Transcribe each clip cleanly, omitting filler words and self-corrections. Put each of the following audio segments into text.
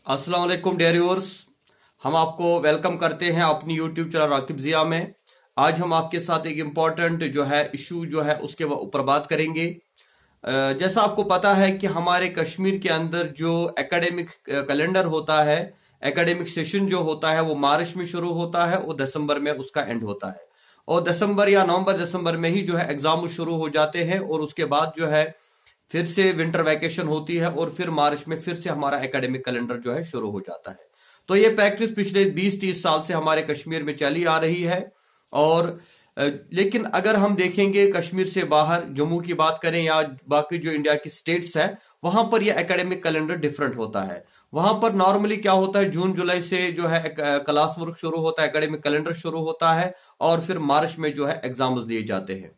अस्सलाम वालेकुम dear viewers. हम आपको वेलकम करते हैं अपनी यूट्यूब चैनल राकिब जिया में। आज हम आपके साथ एक इम्पॉर्टेंट जो है इशू जो है उसके ऊपर बात करेंगे। जैसा आपको पता है कि हमारे कश्मीर के अंदर जो एकेडमिक कैलेंडर होता है, एकेडमिक सेशन जो होता है वो मार्च में शुरू होता है और दिसंबर में उसका एंड होता है। और दिसंबर या नवंबर दिसंबर में ही जो है एग्जाम शुरू हो जाते हैं और उसके बाद जो है फिर से विंटर वैकेशन होती है और फिर मार्च में फिर से हमारा एकेडमिक कैलेंडर जो है शुरू हो जाता है। तो ये प्रैक्टिस पिछले 20-30 साल से हमारे कश्मीर में चली आ रही है। और लेकिन अगर हम देखेंगे कश्मीर से बाहर जम्मू की बात करें या बाकी जो इंडिया की स्टेट्स है, वहां पर यह एकेडमिक कैलेंडर डिफरेंट होता है। वहां पर नॉर्मली क्या होता है, जून जुलाई से जो है क्लास वर्क शुरू होता है, एकेडमिक कैलेंडर शुरू होता है और फिर मार्च में जो है एग्जाम्स दिए जाते हैं।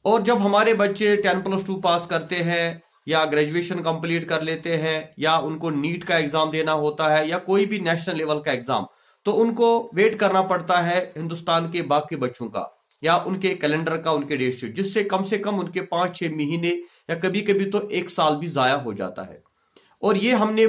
और जब हमारे बच्चे 10+2 पास करते हैं या ग्रेजुएशन कंप्लीट कर लेते हैं या उनको नीट का एग्जाम देना होता है या कोई भी नेशनल लेवल का एग्जाम, तो उनको वेट करना पड़ता है हिंदुस्तान के बाकी बच्चों का या उनके कैलेंडर का, उनके डेट शीट, जिससे कम से कम उनके 5-6 महीने या कभी कभी तो 1 साल भी जाया हो जाता है। और ये हमने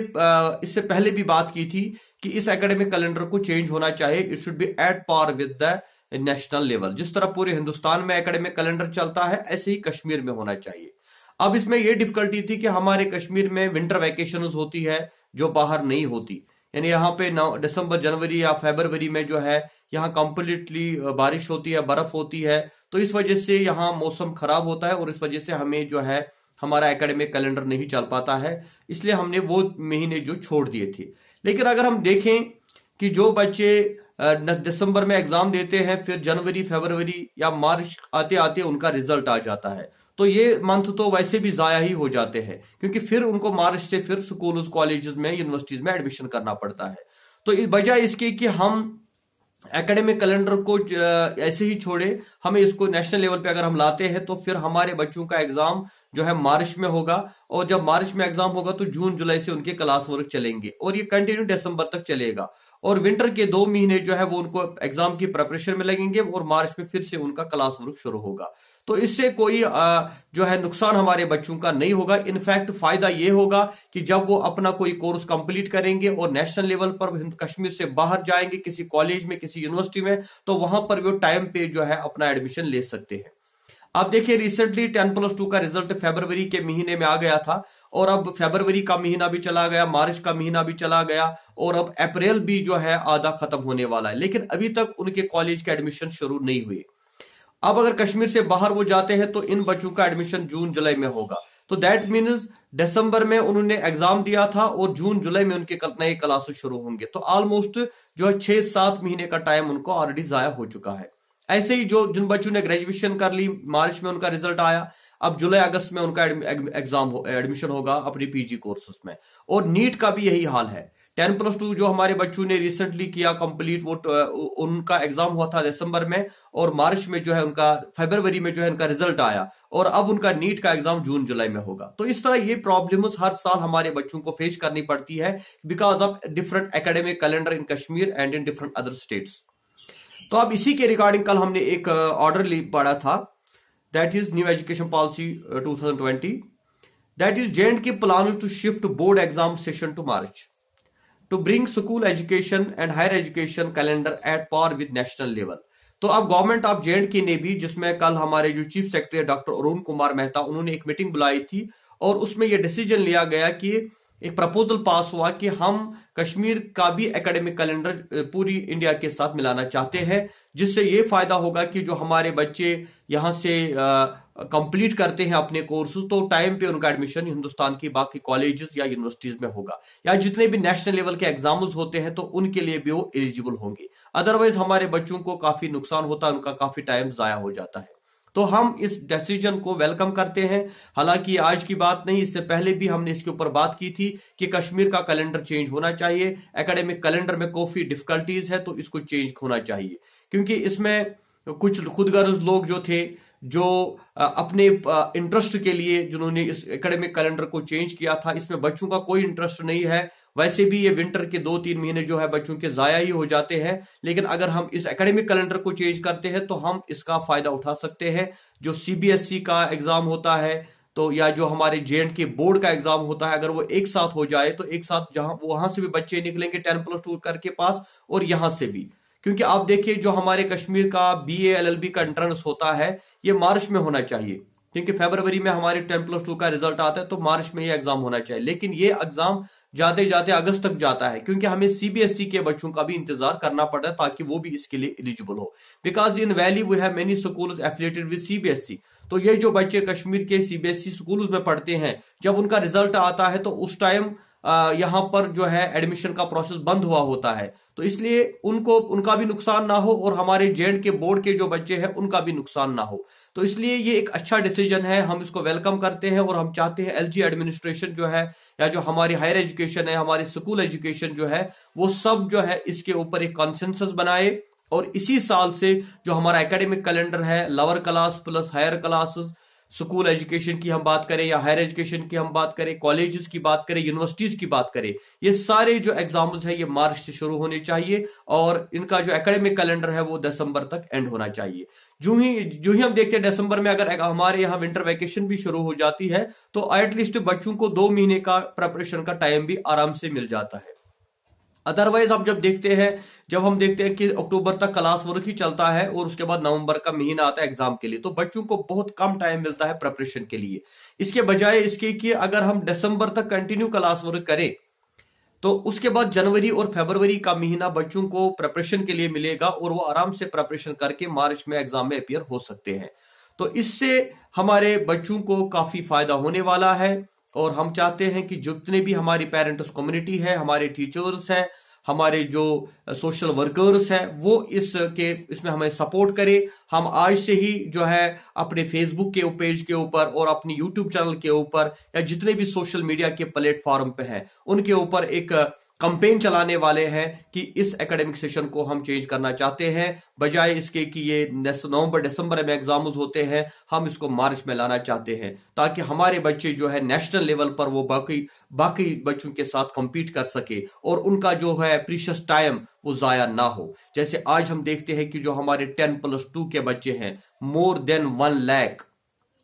इससे पहले भी बात की थी कि इस एकेडमिक कैलेंडर को चेंज होना चाहिए। It should be at par with the national level. जिस तरह पूरे हिंदुस्तान में एकेडमिक कैलेंडर चलता है, ऐसे ही कश्मीर में होना चाहिए। अब इसमें यह डिफिकल्टी थी कि हमारे कश्मीर में विंटर वैकेशन होती है जो बाहर नहीं होती। यानी यहाँ पे दिसंबर जनवरी या फरवरी में जो है यहाँ कंप्लीटली बारिश होती है, बर्फ होती है। तो इस वजह से यहाँ मौसम खराब होता है और इस वजह से हमें जो है हमारा एकेडमिक कैलेंडर नहीं चल पाता है। इसलिए हमने वो महीने जो छोड़ दिए थे। लेकिन अगर हम देखें कि जो बच्चे दिसंबर में एग्जाम देते हैं, फिर जनवरी फरवरी या मार्च आते आते उनका रिजल्ट आ जाता है, तो ये मंथ तो वैसे भी जाया ही हो जाते हैं, क्योंकि फिर उनको मार्च से फिर स्कूल कॉलेजेस में यूनिवर्सिटीज में एडमिशन करना पड़ता है। तो इस वजह इसकी कि हम एकेडमिक कैलेंडर को ऐसे ही छोड़े, हमें इसको नेशनल लेवल पे अगर हम लाते हैं तो फिर हमारे बच्चों का एग्जाम जो है मार्च में होगा। और जब मार्च में एग्जाम होगा तो जून जुलाई से उनके क्लास वर्क चलेंगे और ये कंटिन्यू दिसंबर तक चलेगा। और विंटर के 2 महीने जो है वो उनको एग्जाम की प्रिपरेशन में लगेंगे और मार्च में फिर से उनका क्लास वर्क शुरू होगा। तो इससे कोई जो है नुकसान हमारे बच्चों का नहीं होगा। इनफैक्ट फायदा ये होगा कि जब वो अपना कोई कोर्स कंप्लीट करेंगे और नेशनल लेवल पर कश्मीर से बाहर जाएंगे किसी कॉलेज में, किसी यूनिवर्सिटी में, तो वहां पर वो टाइम पे जो है अपना एडमिशन ले सकते हैं। अब देखिए, रिसेंटली 10+2 का रिजल्ट फरवरी के महीने में आ गया था और अब फरवरी का महीना भी चला गया, मार्च का महीना भी चला गया और अब अप्रैल भी जो है आधा खत्म होने वाला है, लेकिन अभी तक उनके कॉलेज के एडमिशन शुरू नहीं हुए। अब अगर कश्मीर से बाहर वो जाते हैं तो इन बच्चों का एडमिशन जून जुलाई में होगा। तो दैट मीन्स दिसंबर में उन्होंने एग्जाम दिया था और जून जुलाई में उनके नए क्लासेस शुरू होंगे। तो ऑलमोस्ट जो है 6-7 महीने का टाइम उनको ऑलरेडी जाया हो चुका है। ऐसे ही जो जिन बच्चों ने ग्रेजुएशन कर ली, मार्च में उनका रिजल्ट आया, अब जुलाई अगस्त में उनका एग्जाम एडमिशन होगा अपनी पीजी कोर्सेस में। और नीट का भी यही हाल है। 10+2 जो हमारे बच्चों ने रिसेंटली किया कंप्लीट, वो उनका एग्जाम हुआ था दिसंबर में और मार्च में जो है उनका, फरवरी में जो है उनका रिजल्ट आया और अब उनका नीट का एग्जाम जून जुलाई में होगा। तो इस तरह ये प्रॉब्लम्स हर साल हमारे बच्चों को फेस करनी पड़ती है because of different academic calendar in Kashmir and in different other states. तो अब इसी के रिगार्डिंग कल हमने एक ऑर्डर पढ़ा था, that is new education policy 2020, that is J&K plan to shift board exam session to March to bring school education and higher education calendar at par with national level. तो अब government of J&K ने भी, जिसमें कल हमारे जो chief secretary doctor Arun Kumar Mehta, उन्होंने एक मीटिंग बुलाई थी और उसमें यह डिसीजन लिया गया कि एक प्रपोजल पास हुआ कि हम कश्मीर का भी एकेडमिक कैलेंडर पूरी इंडिया के साथ मिलाना चाहते हैं, जिससे ये फायदा होगा कि जो हमारे बच्चे यहाँ से कंप्लीट करते हैं अपने कोर्सेज, तो टाइम पे उनका एडमिशन हिंदुस्तान की बाकी कॉलेजेस या यूनिवर्सिटीज में होगा, या जितने भी नेशनल लेवल के एग्जाम्स होते हैं तो उनके लिए भी वो एलिजिबल होंगे। अदरवाइज हमारे बच्चों को काफी नुकसान होता है, उनका काफी टाइम जाया हो जाता है। तो हम इस डिसीजन को वेलकम करते हैं। हालांकि आज की बात नहीं, इससे पहले भी हमने इसके ऊपर बात की थी कि कश्मीर का कैलेंडर चेंज होना चाहिए। एकेडमिक कैलेंडर में काफी डिफिकल्टीज है तो इसको चेंज होना चाहिए, क्योंकि इसमें कुछ खुदगर्ज लोग जो थे, जो अपने इंटरेस्ट के लिए जिन्होंने इस एकेडमिक कैलेंडर को चेंज किया था, इसमें बच्चों का कोई इंटरेस्ट नहीं है। वैसे भी ये विंटर के 2-3 महीने जो है बच्चों के जाया ही हो जाते हैं, लेकिन अगर हम इस एकेडमिक कैलेंडर को चेंज करते हैं तो हम इसका फायदा उठा सकते हैं। जो CBSE का एग्जाम होता है तो या जो हमारे JNK के बोर्ड का एग्जाम होता है, अगर वो एक साथ हो जाए तो एक साथ जहां वहां से भी बच्चे निकलेंगे 10+2 करके पास, और यहां से भी। क्योंकि आप देखिए जो हमारे कश्मीर का BA LLB का एंट्रेंस होता है ये मार्च में होना चाहिए, क्योंकि फरवरी में हमारे 10+2 का रिजल्ट आता है, तो मार्च में ये एग्जाम होना चाहिए। लेकिन ये एग्जाम जाते जाते अगस्त तक जाता है, क्योंकि हमें CBSE के बच्चों का भी इंतजार करना पड़ता है ताकि वो भी इसके लिए एलिजिबल हो। Because in valley we have many schools affiliated with CBSE। तो ये जो बच्चे कश्मीर के CBSE स्कूल्स में पढ़ते हैं, जब उनका रिजल्ट आता है तो उस टाइम यहाँ पर जो है एडमिशन का प्रोसेस बंद हुआ होता है, तो इसलिए उनका भी नुकसान ना हो और हमारे JNK के बोर्ड के जो बच्चे हैं उनका भी नुकसान ना हो। तो इसलिए ये एक अच्छा डिसीजन है, हम इसको वेलकम करते हैं और हम चाहते हैं LG एडमिनिस्ट्रेशन जो है या जो हमारी हायर एजुकेशन है, हमारी स्कूल एजुकेशन जो है, वो सब जो है इसके ऊपर एक कॉन्सेंसस बनाए और इसी साल से जो हमारा एकेडमिक कैलेंडर है, lower class plus higher classes, school education की हम बात करें या हायर एजुकेशन की हम बात करें, कॉलेजेस की बात करें, यूनिवर्सिटीज की बात करें, ये सारे जो एग्जाम्स है ये मार्च से शुरू होने चाहिए और इनका जो एकेडमिक कैलेंडर है वो दिसंबर तक एंड होना चाहिए। जो ही हम देखते हैं दिसंबर में अगर हमारे यहाँ विंटर वैकेशन भी शुरू हो जाती है तो एटलीस्ट बच्चों को 2 महीने का प्रिपरेशन का टाइम भी आराम से मिल जाता है। अदरवाइज आप जब हम देखते हैं कि अक्टूबर तक क्लास वर्क ही चलता है और उसके बाद नवंबर का महीना आता है एग्जाम के लिए, तो बच्चों को बहुत कम टाइम मिलता है प्रिपरेशन के लिए। इसके बजाय इसके कि अगर हम दिसंबर तक कंटिन्यू क्लास वर्क करें तो उसके बाद जनवरी और फरवरी का महीना बच्चों को प्रिपरेशन के लिए मिलेगा और वो आराम से प्रिपरेशन करके मार्च में एग्जाम में अपीयर हो सकते हैं। तो इससे हमारे बच्चों को काफी फायदा होने वाला है और हम चाहते हैं कि जितने भी हमारी पेरेंट्स कम्युनिटी है, हमारे टीचर्स हैं, हमारे जो सोशल वर्कर्स हैं, वो इसमें हमें सपोर्ट करे। हम आज से ही जो है अपने फेसबुक के पेज के ऊपर और अपनी यूट्यूब चैनल के ऊपर या जितने भी सोशल मीडिया के प्लेटफॉर्म पे हैं उनके ऊपर एक कंपेन चलाने वाले हैं कि इस एकेडमिक सेशन को हम चेंज करना चाहते हैं, बजाय इसके कि ये नवंबर दिसंबर में एग्जाम्स होते हैं, हम इसको मार्च में लाना चाहते हैं ताकि हमारे बच्चे जो है नेशनल लेवल पर वो बाकी बच्चों के साथ compete कर सके और उनका जो है प्रीशियस टाइम वो जाया ना हो। जैसे आज हम देखते हैं कि जो हमारे 10+2 के बच्चे हैं मोर देन 1 लाख,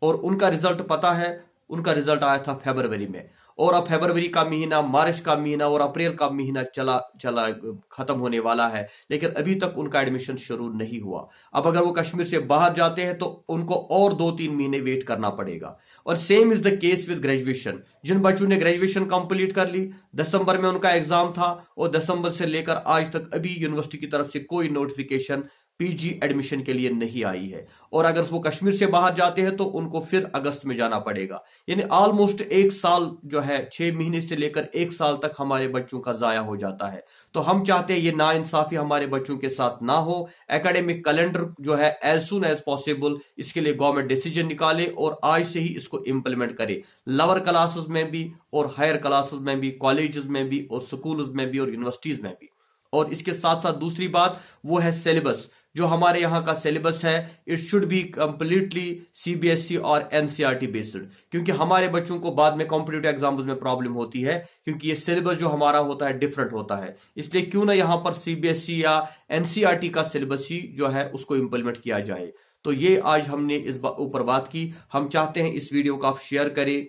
और उनका रिजल्ट पता है, उनका रिजल्ट आया था फरवरी में, और अब फरवरी का महीना, मार्च का महीना और अप्रैल का महीना चला खत्म होने वाला है, लेकिन अभी तक उनका एडमिशन शुरू नहीं हुआ। अब अगर वो कश्मीर से बाहर जाते हैं तो उनको और 2-3 महीने वेट करना पड़ेगा। और same is the case with graduation. जिन बच्चों ने ग्रेजुएशन कंप्लीट कर ली, दिसंबर में उनका एग्जाम था और दिसंबर से लेकर आज तक अभी यूनिवर्सिटी की तरफ से कोई नोटिफिकेशन PG एडमिशन के लिए नहीं आई है, और अगर वो कश्मीर से बाहर जाते हैं तो उनको फिर अगस्त में जाना पड़ेगा। यानी ऑलमोस्ट 1 साल जो है 6 महीने से लेकर 1 साल तक हमारे बच्चों का जाया हो जाता है। तो हम चाहते हैं ये नाइंसाफी हमारे बच्चों के साथ ना हो। एकेडमिक कैलेंडर जो है एज सुन एज पॉसिबल इसके लिए गवर्नमेंट डिसीजन निकाले और आज से ही इसको इंप्लीमेंट करे, लोअर क्लासेस में भी और हायर क्लासेस में भी, कॉलेजेस में भी और स्कूल्स में भी और यूनिवर्सिटीज में भी। और इसके साथ साथ दूसरी बात वो है सिलेबस। जो हमारे यहाँ का सिलेबस है it should be completely CBSE और NCERT बेस्ड, क्योंकि हमारे बच्चों को बाद में कॉम्पिटिटिव एग्जाम्स में प्रॉब्लम होती है, क्योंकि ये सिलेबस जो हमारा होता है डिफरेंट होता है। इसलिए क्यों ना यहाँ पर CBSE या NCERT का सिलेबस ही जो है उसको इंप्लीमेंट किया जाए। तो ये आज हमने इस ऊपर बात की। हम चाहते हैं इस वीडियो को आप शेयर करें,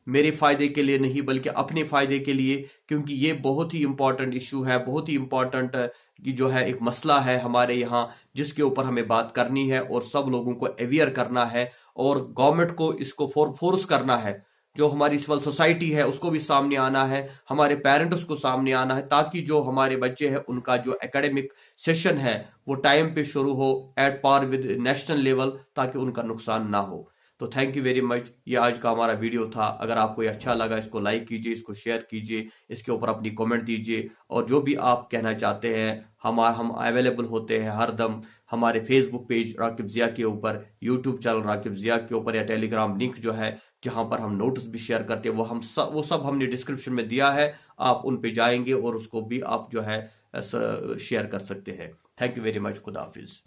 मेरे फायदे के लिए नहीं बल्कि अपने फायदे के लिए, क्योंकि ये बहुत ही इंपॉर्टेंट इशू है, बहुत ही इंपॉर्टेंट की जो है एक मसला है हमारे यहाँ जिसके ऊपर हमें बात करनी है और सब लोगों को अवेयर करना है और गवर्नमेंट को इसको फोर्स करना है। जो हमारी सिविल सोसाइटी है उसको भी सामने आना है, हमारे पेरेंट्स को सामने आना है, ताकि जो हमारे बच्चे हैं उनका जो एकेडमिक सेशन है वो टाइम पे शुरू हो at par with national level, ताकि उनका नुकसान ना हो। तो थैंक यू वेरी मच। ये आज का हमारा वीडियो था। अगर आपको ये अच्छा लगा इसको लाइक कीजिए, इसको शेयर कीजिए, इसके ऊपर अपनी कमेंट दीजिए और जो भी आप कहना चाहते हैं हम अवेलेबल होते हैं हर दम हमारे फेसबुक पेज राकिब जिया के ऊपर, यूट्यूब चैनल राकिब जिया के ऊपर, या टेलीग्राम लिंक जो है जहां पर हम नोट्स भी शेयर करते हैं वो सब हमने डिस्क्रिप्शन में दिया है। आप उन पे जाएंगे और उसको भी आप जो है शेयर कर सकते हैं। Thank you very much. खुदा हाफिज।